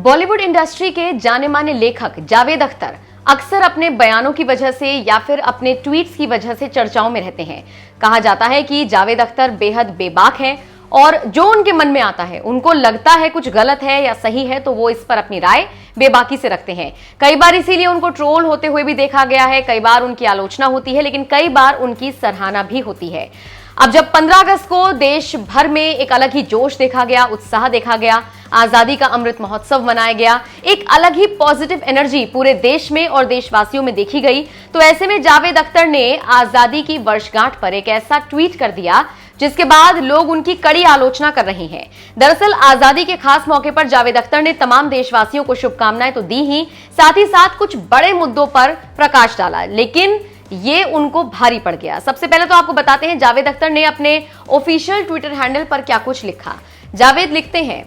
Bollywood industry के जाने माने लेखक जावेद अख्तर अक्सर अपने बयानों की वजह से या फिर अपने ट्वीट्स की वजह से चर्चाओं में रहते हैं। कहा जाता है कि जावेद अख्तर बेहद बेबाक हैं और जो उनके मन में आता है, उनको लगता है कुछ गलत है या सही है तो वो इस पर अपनी राय बेबाकी से रखते हैं। कई बार इसीलिए उनको ट्रोल होते हुए भी देखा गया है, कई बार उनकी आलोचना होती है, लेकिन कई बार उनकी सराहना भी होती है। अब जब 15 अगस्त को देश भर में एक अलग ही जोश देखा गया, उत्साह देखा गया, आजादी का अमृत महोत्सव मनाया गया, एक अलग ही पॉजिटिव एनर्जी पूरे देश में और देशवासियों में देखी गई, तो ऐसे में जावेद अख्तर ने आजादी की वर्षगांठ पर एक ऐसा ट्वीट कर दिया जिसके बाद लोग उनकी कड़ी आलोचना कर रहे हैं। दरअसल आजादी के खास मौके पर जावेद अख्तर ने तमाम देशवासियों को शुभकामनाएं तो दी ही, साथ ही साथ कुछ बड़े मुद्दों पर प्रकाश डाला, लेकिन ये उनको भारी पड़ गया। सबसे पहले तो आपको बताते हैं जावेद अख्तर ने अपने ऑफिशियल ट्विटर हैंडल पर क्या कुछ लिखा। जावेद लिखते हैं,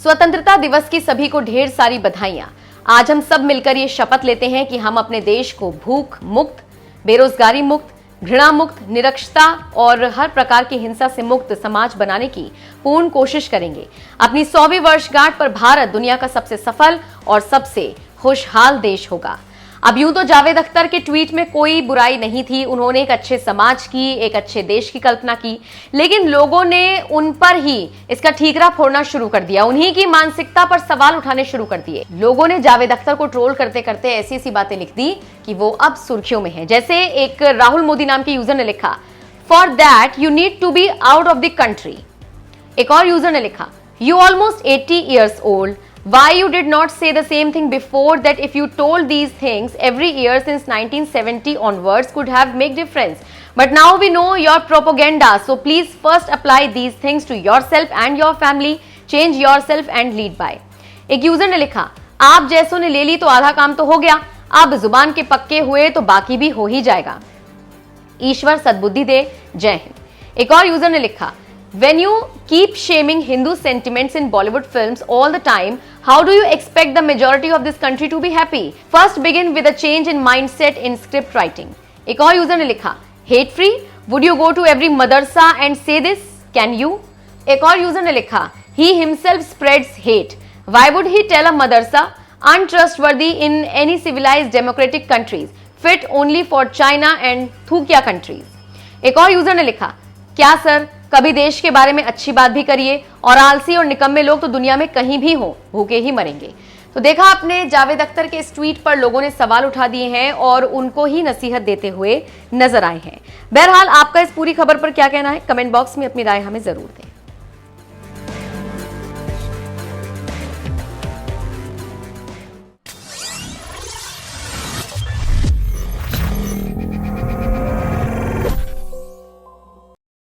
स्वतंत्रता दिवस की सभी को ढेर सारी बधाइयां। आज हम सब मिलकर ये शपथ लेते हैं कि हम अपने देश को भूख मुक्त, बेरोजगारी मुक्त, घृणा मुक्त, निरक्षरता और हर प्रकार की हिंसा से मुक्त समाज बनाने की पूर्ण कोशिश करेंगे। अपनी 100वीं वर्षगांठ पर भारत दुनिया का सबसे सफल और सबसे खुशहाल देश होगा। अब यूं तो जावेद अख्तर के ट्वीट में कोई बुराई नहीं थी, उन्होंने एक अच्छे समाज की, एक अच्छे देश की कल्पना की, लेकिन लोगों ने उन पर ही इसका ठीकरा फोड़ना शुरू कर दिया, उन्हीं की मानसिकता पर सवाल उठाने शुरू कर दिए। लोगों ने जावेद अख्तर को ट्रोल करते करते ऐसी ऐसी बातें लिख दी कि वो अब सुर्खियों में है। जैसे एक राहुल मोदी नाम के यूजर ने लिखा, for that you need to be out of the country. एक और यूजर ने लिखा, you almost 80 years old. Why you did not say the same thing before, that if you told these things every year since 1970 onwards could have made difference. But now we know your propaganda, so please first apply these things to yourself and your family. Change yourself and lead by. एक user ने लिखा, आप जैसों ने ले ली तो आधा काम तो हो गया, अब जुबान के पक्के हुए तो बाकी भी हो ही जाएगा। ईश्वर सद्बुद्धि दे, जय हिंद। एक और यूजर ने लिखा, when you keep shaming Hindu sentiments in Bollywood films all the time, how do you expect the majority of this country to be happy? First begin with a change in mindset in script writing. एक और user ने लिखा, hate free? Would you go to every madrasa and say this? Can you? एक और user ने लिखा, he himself spreads hate. Why would he tell a madrasa? Untrustworthy in any civilized democratic countries, fit only for China and थूकिया countries. एक और user ने लिखा, क्या sir, कभी देश के बारे में अच्छी बात भी करिए, और आलसी और निकम्मे लोग तो दुनिया में कहीं भी हो, भूखे ही मरेंगे। तो देखा आपने, जावेद अख्तर के इस ट्वीट पर लोगों ने सवाल उठा दिए हैं और उनको ही नसीहत देते हुए नजर आए हैं। बहरहाल आपका इस पूरी खबर पर क्या कहना है, कमेंट बॉक्स में अपनी राय हमें जरूर दें।